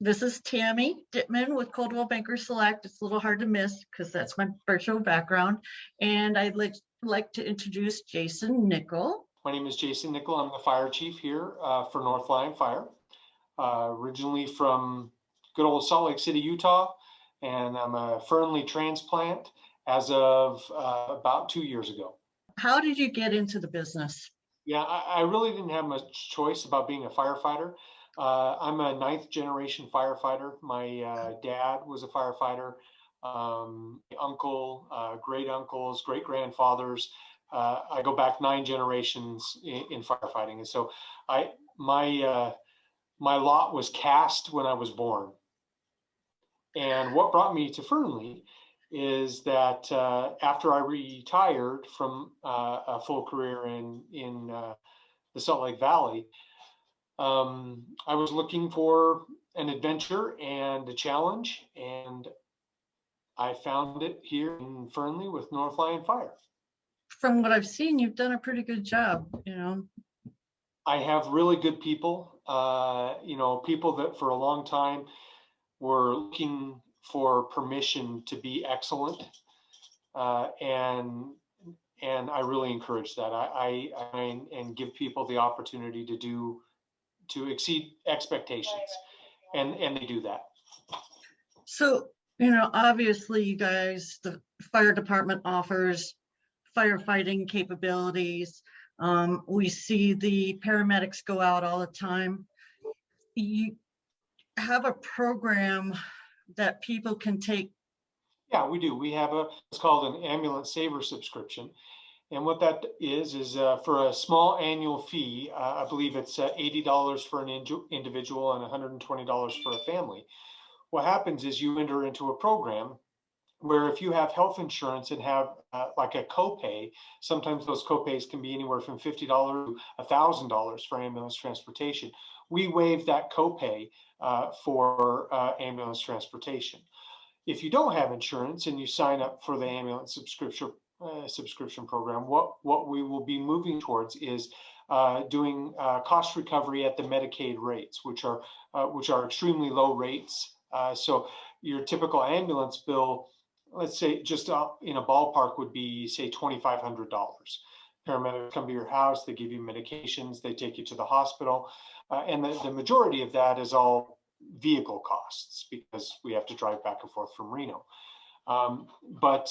This is Tammy Dittman with Coldwell Banker Select. It's a little hard to miss because that's my virtual background. And I'd like to introduce Jason Nicholl. My name is Jason Nicholl. I'm the fire chief here for North Lyon Fire. Originally from good old Salt Lake City, Utah, and I'm a Fernley transplant as of about 2 years ago. How did you get into the business? Yeah, I really didn't have much choice about being a firefighter. I'm a 9th generation firefighter. My dad was a firefighter. Uncle, great uncles, great grandfathers. I go back 9 generations in firefighting, and so my lot was cast when I was born. And what brought me to Fernley is that after I retired from a full career in the Salt Lake Valley, I was looking for an adventure and a challenge, and I found it here in Fernley with North Lyon Fire. From what I've seen, you've done a pretty good job, I have really good people, people that for a long time were looking for permission to be excellent. And I really encourage that. I give people the opportunity to exceed expectations, and they do that. So, obviously you guys, the fire department offers firefighting capabilities. We see the paramedics go out all the time. You have a program that people can take? Yeah, we do. We have it's called an ambulance saver subscription. And what that is for a small annual fee, I believe it's $80 for an individual and $120 for a family. What happens is you enter into a program where if you have health insurance and have like a copay, sometimes those copays can be anywhere from $50 to $1,000 for ambulance transportation. We waive that copay for ambulance transportation. If you don't have insurance and you sign up for the ambulance subscription program, what we will be moving towards is doing cost recovery at the Medicaid rates, which are extremely low rates. So your typical ambulance bill, let's say just in a ballpark, would be say $2,500. Paramedics come to your house, they give you medications, they take you to the hospital, and the majority of that is all vehicle costs because we have to drive back and forth from Reno. But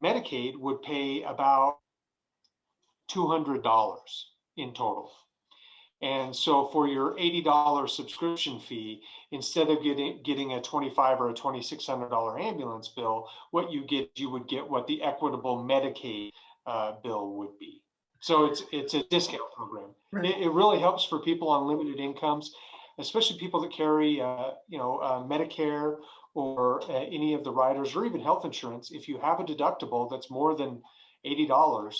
Medicaid would pay about $200 in total. And so for your $80 subscription fee, instead of getting a $2,500 or a $2,600 ambulance bill, what you would get what the equitable Medicaid bill would be. So it's a discount program. Right. It really helps for people on limited incomes, especially people that carry Medicare or any of the riders or even health insurance. If you have a deductible that's more than $80,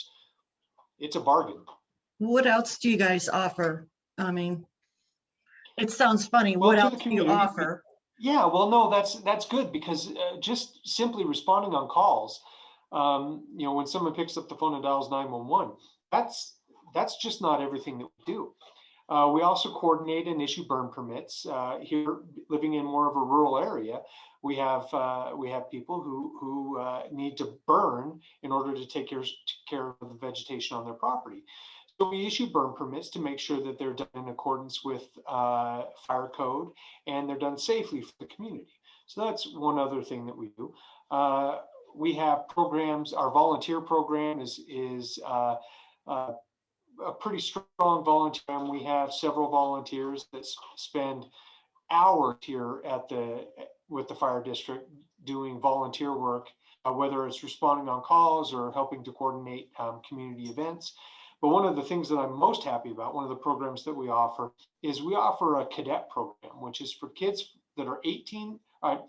it's a bargain. What else do you guys offer? I mean, it sounds funny. Well, what else do you offer? Yeah, well, no, that's good because just simply responding on calls, when someone picks up the phone and dials 911, that's just not everything that we do. We also coordinate and issue burn permits. Here, living in more of a rural area, we have people who need to burn in order to take care of the vegetation on their property. So we issue burn permits to make sure that they're done in accordance with fire code and they're done safely for the community. So that's one other thing that we do. We have programs. Our volunteer program is a pretty strong volunteer. We have several volunteers that spend hours here with the fire district doing volunteer work, whether it's responding on calls or helping to coordinate community events. But one of the things that I'm most happy about, one of the programs that we offer, is we offer a cadet program, which is for kids that are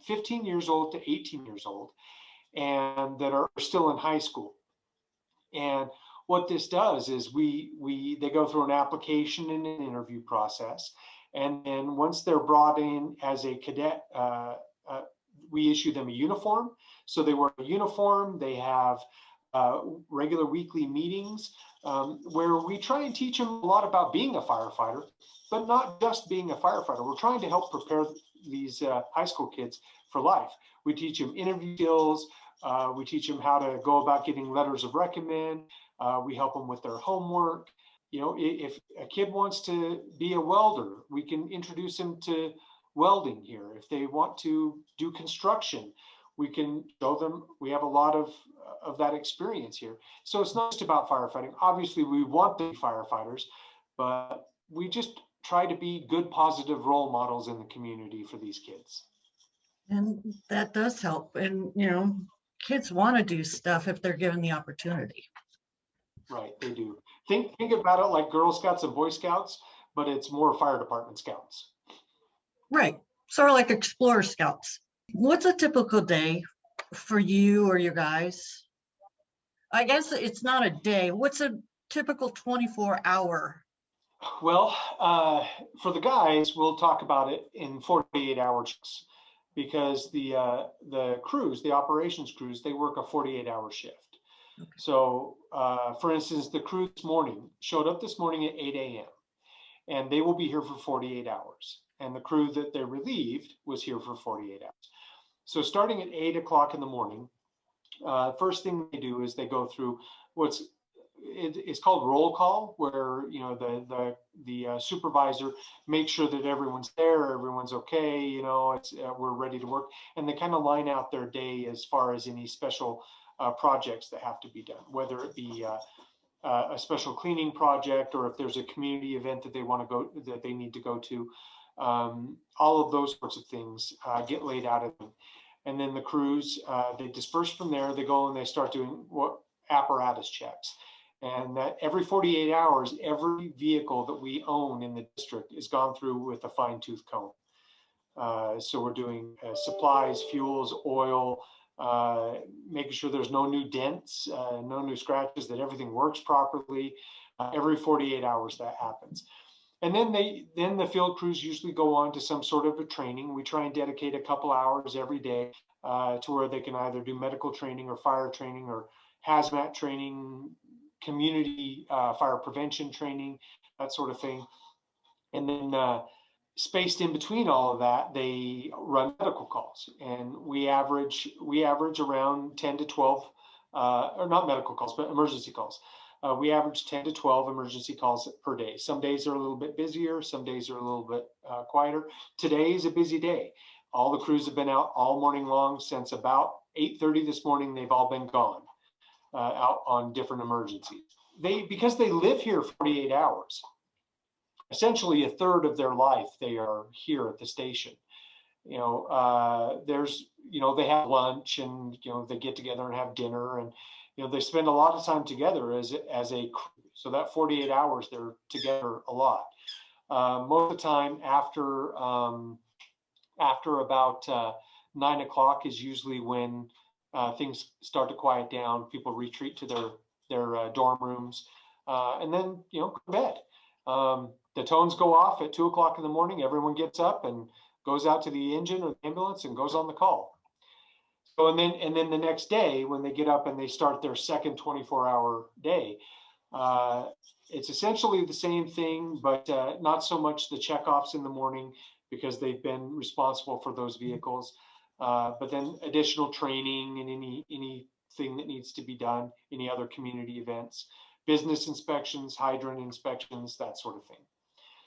15 years old to 18 years old, and that are still in high school. And what this does is they go through an application and an interview process. And then once they're brought in as a cadet, we issue them a uniform. So they wear a uniform, they have regular weekly meetings where we try and teach them a lot about being a firefighter, but not just being a firefighter. We're trying to help prepare these high school kids for life. We teach them interview skills. We teach them how to go about getting letters of recommend. We help them with their homework. You know, if a kid wants to be a welder, we can introduce them to welding here. If they want to do construction, we can show them. We have a lot of that experience here. So it's not just about firefighting. Obviously, we want the firefighters, but we just try to be good, positive role models in the community for these kids. And that does help. And, you know, kids want to do stuff if they're given the opportunity. Right, they do. Think about it like Girl Scouts and Boy Scouts, but it's more fire department scouts. Right. Sort of like Explorer Scouts. What's a typical day for you or your guys? I guess it's not a day. What's a typical 24-hour? Well, for the guys, we'll talk about it in 48-hour chunks, because the crews, the operations crews, they work a 48-hour shift. Okay. So, for instance, the crew this morning showed up this morning at 8 a.m. and they will be here for 48 hours. And the crew that they relieved was here for 48 hours. So starting at 8 o'clock in the morning, first thing they do is they go through it's called roll call, where, you know, the supervisor makes sure that everyone's there, everyone's okay, you know, we're ready to work, and they kind of line out their day as far as any special projects that have to be done, whether it be a special cleaning project, or if there's a community event that they need to go to. All of those sorts of things get laid out of them. And then the crews, they disperse from there. They go and they start doing apparatus checks. And that every 48 hours, every vehicle that we own in the district is gone through with a fine-tooth comb. So we're doing supplies, fuels, oil, making sure there's no new dents, no new scratches, that everything works properly. Every 48 hours that happens. And then the field crews usually go on to some sort of a training. We try and dedicate a couple hours every day to where they can either do medical training or fire training or hazmat training, community fire prevention training, that sort of thing. And then spaced in between all of that, they run medical calls, and we average around 10 to 12, or not medical calls, but emergency calls. We average 10 to 12 emergency calls per day. Some days are a little bit busier, some days are a little bit quieter. Today is a busy day. All the crews have been out all morning long. Since about 8:30 this morning, they've all been gone out on different emergencies. Because they live here 48 hours, essentially a third of their life they are here at the station. You know, they have lunch, and, you know, they get together and have dinner, and, you know, they spend a lot of time together as a crew. So that 48 hours, they're together a lot. Most of the time after about 9 o'clock is usually when things start to quiet down. People retreat to their dorm rooms, and then, you know, go to bed. The tones go off at 2 o'clock in the morning. Everyone gets up and goes out to the engine or the ambulance and goes on the call. So, and then the next day, when they get up and they start their second 24-hour day, it's essentially the same thing, but not so much the checkoffs in the morning, because they've been responsible for those vehicles. But then additional training and anything that needs to be done, any other community events, business inspections, hydrant inspections, that sort of thing.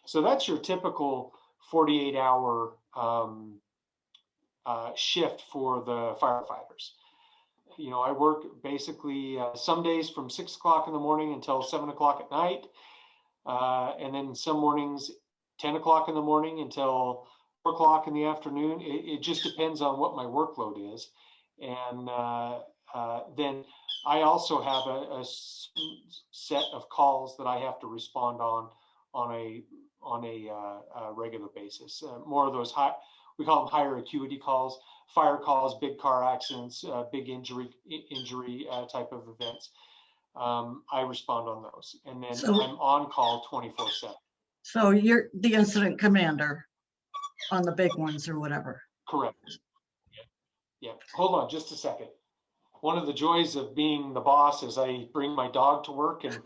So that's your typical 48-hour shift for the firefighters. You know, I work basically some days from 6 o'clock in the morning until 7 o'clock at night. And then some mornings, 10 o'clock in the morning until 4 o'clock in the afternoon. It just depends on what my workload is. And then I also have a set of calls that I have to respond on a regular basis. More of those we call them higher acuity calls, fire calls, big car accidents, big injury type of events. I respond on those, and then I'm on call 24/7. So you're the incident commander on the big ones or whatever. Correct. Yeah. Hold on just a second. One of the joys of being the boss is I bring my dog to work, and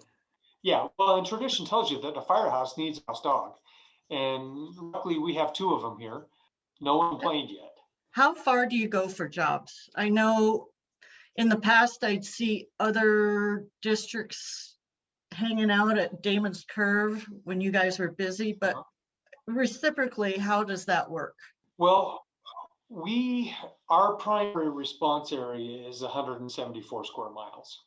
yeah, well, and tradition tells you that a firehouse needs a house dog, and luckily we have 2 of them here. No one complained yet. How far do you go for jobs? I know in the past I'd see other districts hanging out at Damon's Curve when you guys were busy, but Uh-huh. reciprocally, how does that work? Well, our primary response area is 174 square miles.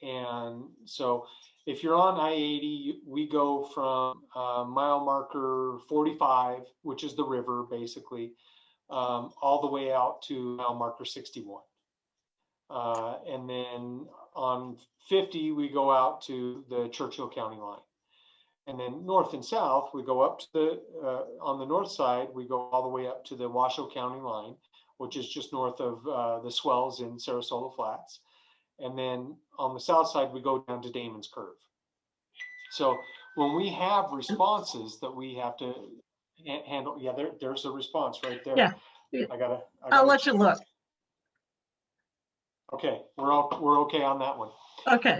And so if you're on I-80, we go from mile marker 45, which is the river basically, all the way out to mile marker 61. And then on 50, we go out to the Churchill County line. And then north and south, we go up to on the north side, we go all the way up to the Washoe County line, which is just north of the swells in Sarasota Flats. And then on the south side, we go down to Damon's Curve. So when we have responses that we have to handle, yeah, there's a response right there. Yeah, I'll let you look. Okay, we're okay on that one. Okay.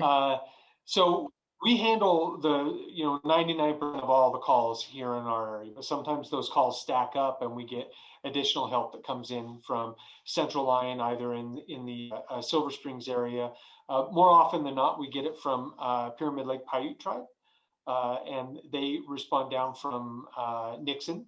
So we handle the 99% of all the calls here in our area, but sometimes those calls stack up and we get additional help that comes in from Central Lyon, either in the Silver Springs area. More often than not, we get it from Pyramid Lake Paiute tribe, and they respond down from Nixon.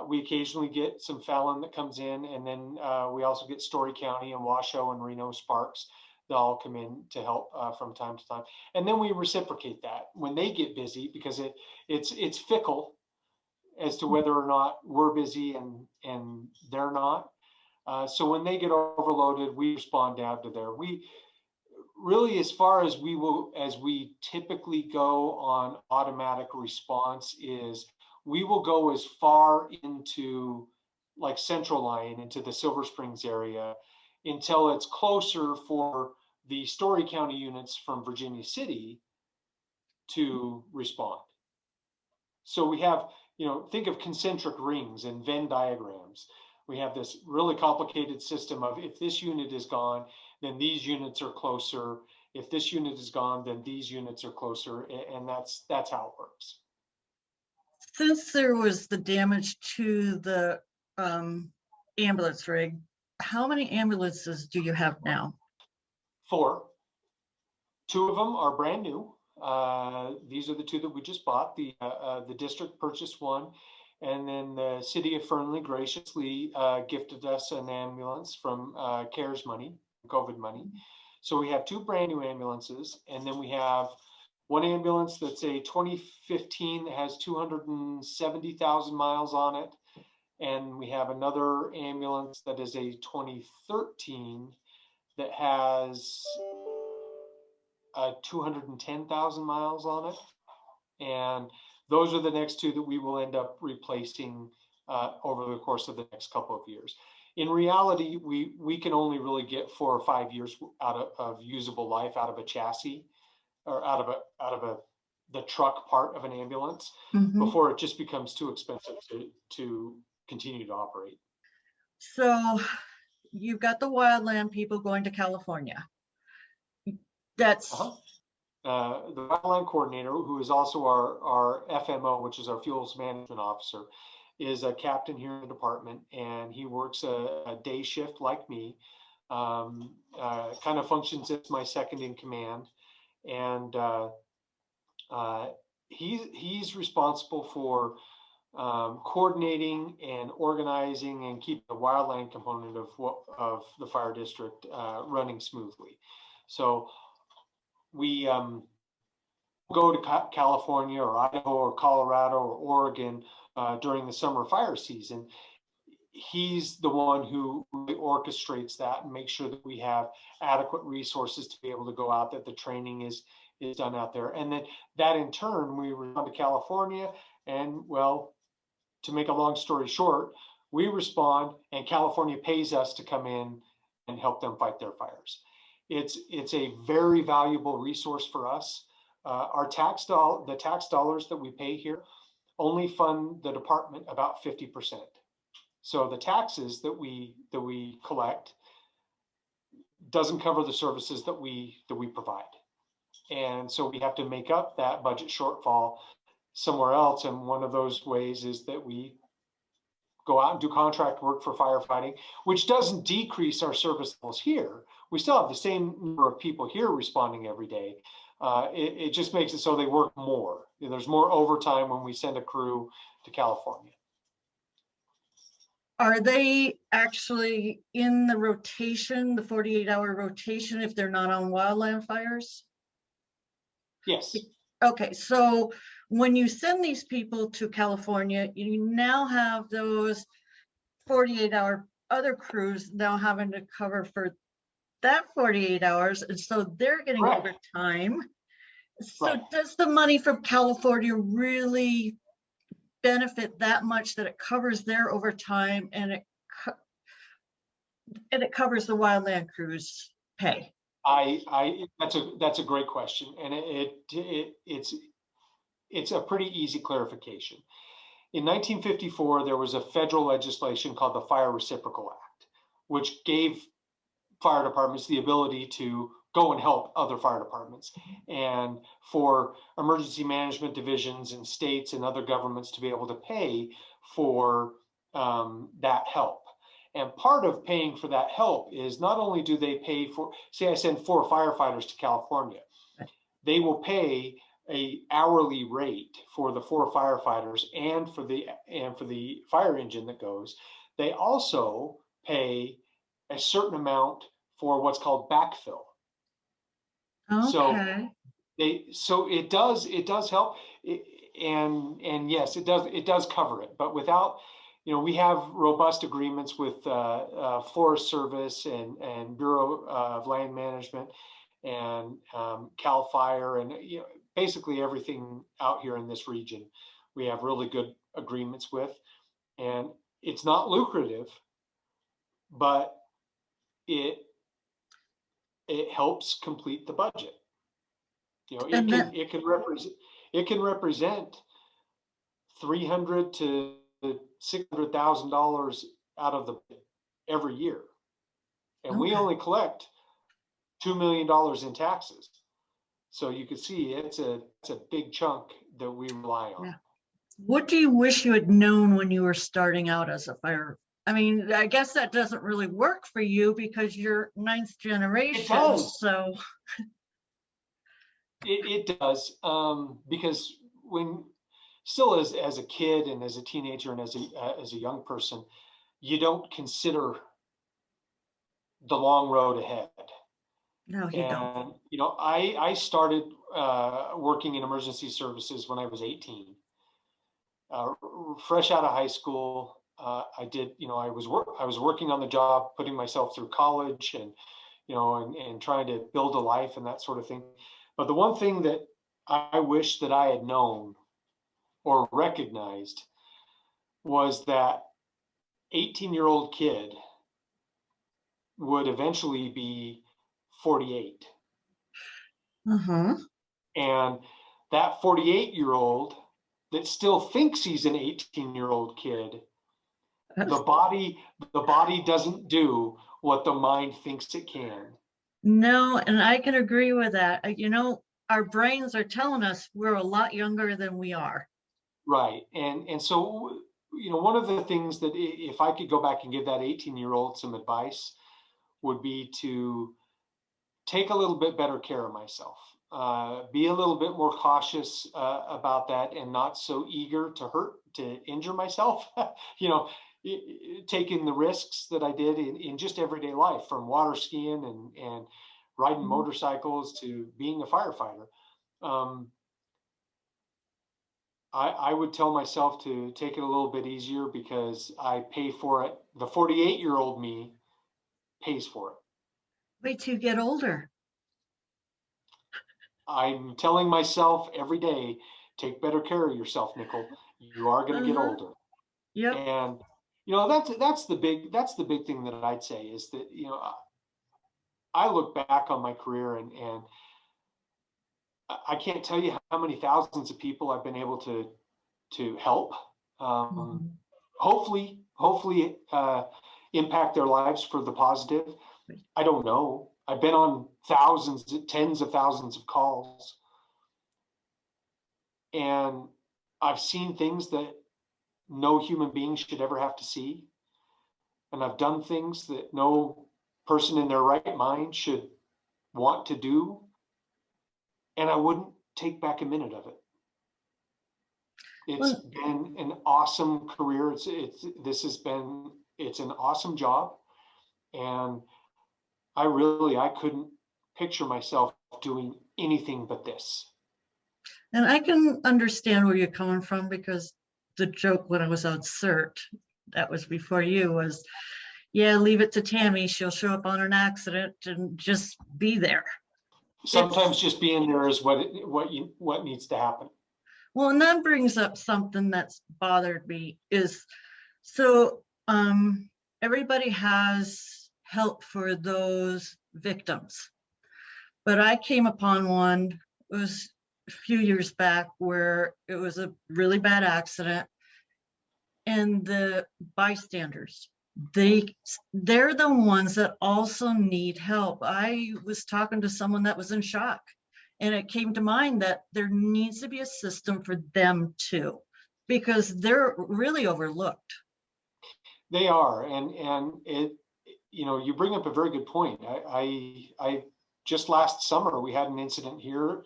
We occasionally get some Fallon that comes in, and then we also get Story County and Washoe and Reno Sparks. They'll all come in to help from time to time, and then we reciprocate that when they get busy, because it's fickle as to whether or not we're busy and they're not. So when they get overloaded, we respond down to there. We really, as far as we typically go on automatic response, is we will go as far into like Central Lyon, into the Silver Springs area, until it's closer for the Story County units from Virginia City to respond. So we have, think of concentric rings and Venn diagrams. We have this really complicated system of, if this unit is gone, then these units are closer. If this unit is gone, then these units are closer. And that's how it works. Since there was the damage to the ambulance rig, how many ambulances do you have now? 4. 2 of them are brand new. These are the 2 that we just bought. The district purchased one, and then the city of Fernley graciously gifted us an ambulance from CARES money, COVID money. So we have 2 brand new ambulances, and then we have one ambulance that's a 2015 that has 270,000 miles on it. And we have another ambulance that is a 2013 that has 210,000 miles on it. And those are the next 2 that we will end up replacing over the course of the next couple of years. In reality, we can only really get 4 or 5 years out of usable life out of a chassis, or out of the truck part of an ambulance, before it just becomes too expensive to continue to operate. So you've got the wildland people going to California. That's the wildland coordinator, who is also our FMO, which is our fuels management officer, is a captain here in the department, and he works a day shift like me. Kind of functions as my second in command, and he's responsible for coordinating and organizing and keeping the wildland component of the fire district running smoothly. So we go to California or Idaho or Colorado or Oregon during the summer fire season. He's the one who orchestrates that and makes sure that we have adequate resources to be able to go out, that the training is done out there. And then that in turn, we respond to California, and well, to make a long story short, we respond and California pays us to come in and help them fight their fires. It's a very valuable resource for us. The tax dollars that we pay here only fund the department about 50%. So the taxes that we collect doesn't cover the services that we provide. And so we have to make up that budget shortfall somewhere else. And one of those ways is that we go out and do contract work for firefighting, which doesn't decrease our service levels here. We still have the same number of people here responding every day. It just makes it so they work more. There's more overtime when we send a crew to California. Are they actually in the rotation, the 48-hour rotation, if they're not on wildland fires? Yes. Okay, so when you send these people to California, you now have those 48-hour other crews now having to cover for that 48 hours, and so they're getting Correct. overtime. So Right. does the money from California really benefit that much that it covers their overtime and it covers the wildland crews pay? That's a great question, and it's a pretty easy clarification. In 1954, there was a federal legislation called the Fire Reciprocal Act, which gave fire departments the ability to go and help other fire departments, and for emergency management divisions in states and other governments to be able to pay for that help. And part of paying for that help is not only do they pay for, say I send 4 firefighters to California, they will pay a hourly rate for the 4 firefighters and for the fire engine that goes. They also pay a certain amount for what's called backfill. Okay. So it does help, and yes, it does cover it. But without, we have robust agreements with Forest Service and Bureau of Land Management and Cal Fire, and basically everything out here in this region we have really good agreements with, and it's not lucrative, but it helps complete the budget. It can represent $300,000 to $600,000 out of every year, and we only collect $2 million in taxes. So you can see it's a big chunk that we rely on. Yeah. What do you wish you had known when you were starting out as a fire? I mean, I guess that doesn't really work for you because you're 9th generation. It does. So it does, because when still as a kid and as a teenager and as a young person, you don't consider the long road ahead. no, you don't. I started working in emergency services when I was 18. Fresh out of high school, I was working on the job, putting myself through college, and and trying to build a life and that sort of thing. But the one thing that I wish that I had known or recognized was that 18-year-old kid would eventually be 48. And that 48-year-old that still thinks he's an 18-year-old kid, the body doesn't do what the mind thinks it can. No, and I can agree with that. Our brains are telling us we're a lot younger than we are. Right. And so, one of the things that if I could go back and give that 18-year-old some advice would be to take a little bit better care of myself, be a little bit more cautious about that, and not so eager to injure myself, taking the risks that I did in just everyday life, from water skiing and riding motorcycles to being a firefighter. I would tell myself to take it a little bit easier because I pay for it. The 48-year-old me pays for it. Wait till you get older. I'm telling myself every day, take better care of yourself, Nicholl. You are going to get older. Yep. And that's the big thing that I'd say is that I look back on my career and I can't tell you how many thousands of people I've been able to help. Hopefully impact their lives for the positive. I don't know. I've been on tens of thousands of calls, and I've seen things that no human being should ever have to see. And I've done things that no person in their right mind should want to do. And I wouldn't take back a minute of it. It's been an awesome career. It's an awesome job. And I couldn't picture myself doing anything but this. And I can understand where you're coming from, because the joke when I was on CERT, that was before you, was, yeah, leave it to Tammy. She'll show up on an accident and just be there. Sometimes just being there is what needs to happen. Well, and that brings up something that's bothered me is, so everybody has help for those victims. But I came upon one, it was a few years back, where it was a really bad accident, and the bystanders, they're the ones that also need help. I was talking to someone that was in shock, and it came to mind that there needs to be a system for them too, because they're really overlooked. They are, and it, you bring up a very good point. I just last summer we had an incident here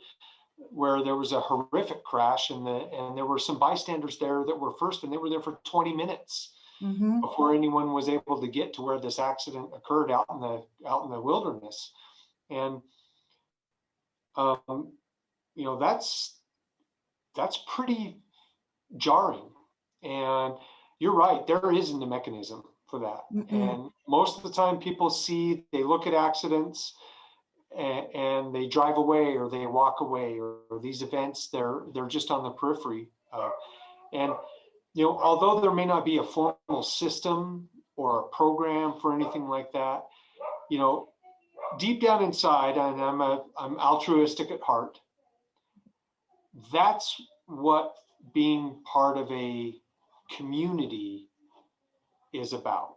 where there was a horrific crash, and there were some bystanders there that were first, and they were there for 20 minutes before anyone was able to get to where this accident occurred out in the wilderness. And that's pretty jarring. And you're right, there isn't a mechanism for that. And most of the time people they look at accidents and they drive away, or they walk away, or these events, they're just on the periphery. And although there may not be a formal system or a program for anything like that, deep down inside, and I'm altruistic at heart, that's what being part of a community is about,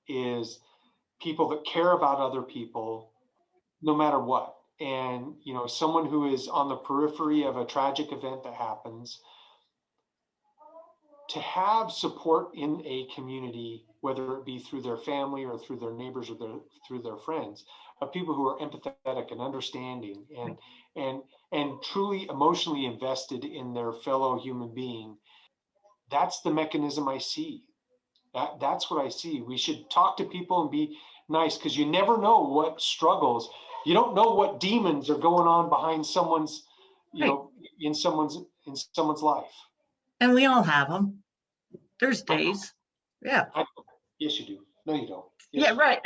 is people that care about other people no matter what. And someone who is on the periphery of a tragic event that happens, to have support in a community, whether it be through their family or through their neighbors or through their friends, of people who are empathetic and understanding and truly emotionally invested in their fellow human being. That's the mechanism I see. That's what I see. We should talk to people and be nice, because you never know what struggles. You don't know what demons are going on behind someone's, in someone's life. And we all have them. There's days. Yeah. Yes, you do. No, you don't. Yes, yeah, right.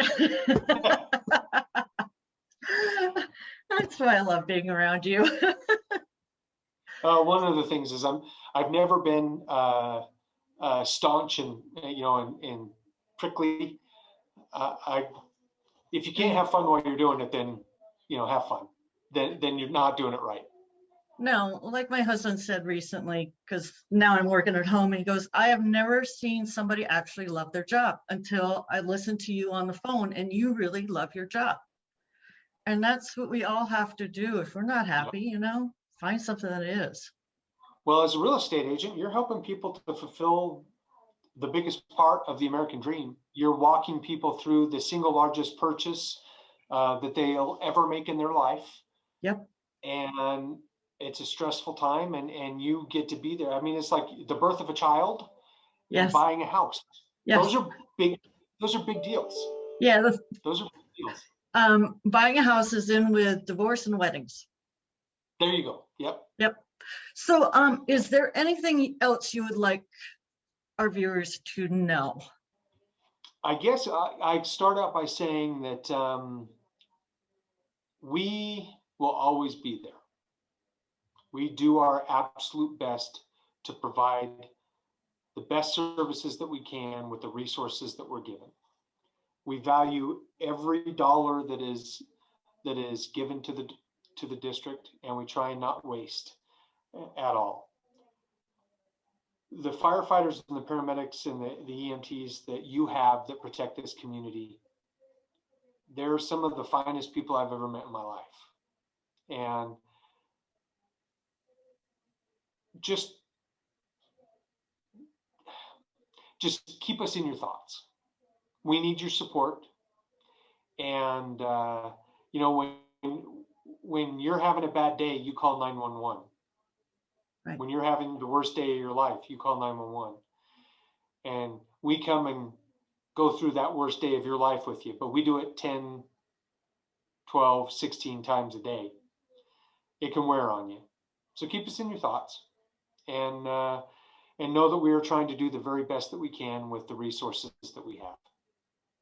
That's why I love being around you. One of the things is I've never been staunch and prickly. If you can't have fun while you're doing it, then have fun. Then you're not doing it right. No, like my husband said recently, because now I'm working at home, and he goes, I have never seen somebody actually love their job until I listened to you on the phone, and you really love your job. And that's what we all have to do. If we're not happy, find something that is. Well, as a real estate agent, you're helping people to fulfill the biggest part of the American dream. You're walking people through the single largest purchase that they'll ever make in their life. Yep. And it's a stressful time, and you get to be there. I mean, it's like the birth of a child and buying a house. Yes. Those are big deals. Yeah. Those are big deals. Buying a house is in with divorce and weddings. There you go. Yep. So is there anything else you would like our viewers to know? I guess I'd start out by saying that we will always be there. We do our absolute best to provide the best services that we can with the resources that we're given. We value every dollar that is given to the district, and we try and not waste at all. The firefighters and the paramedics and the EMTs that you have that protect this community, they're some of the finest people I've ever met in my life. And just just keep us in your thoughts. We need your support. And, you know, when you're having a bad day, you call 911. Right. When you're having the worst day of your life, you call 911. And we come and go through that worst day of your life with you, but we do it 10, 12, 16 times a day. It can wear on you. So keep us in your thoughts, and know that we are trying to do the very best that we can with the resources that we have.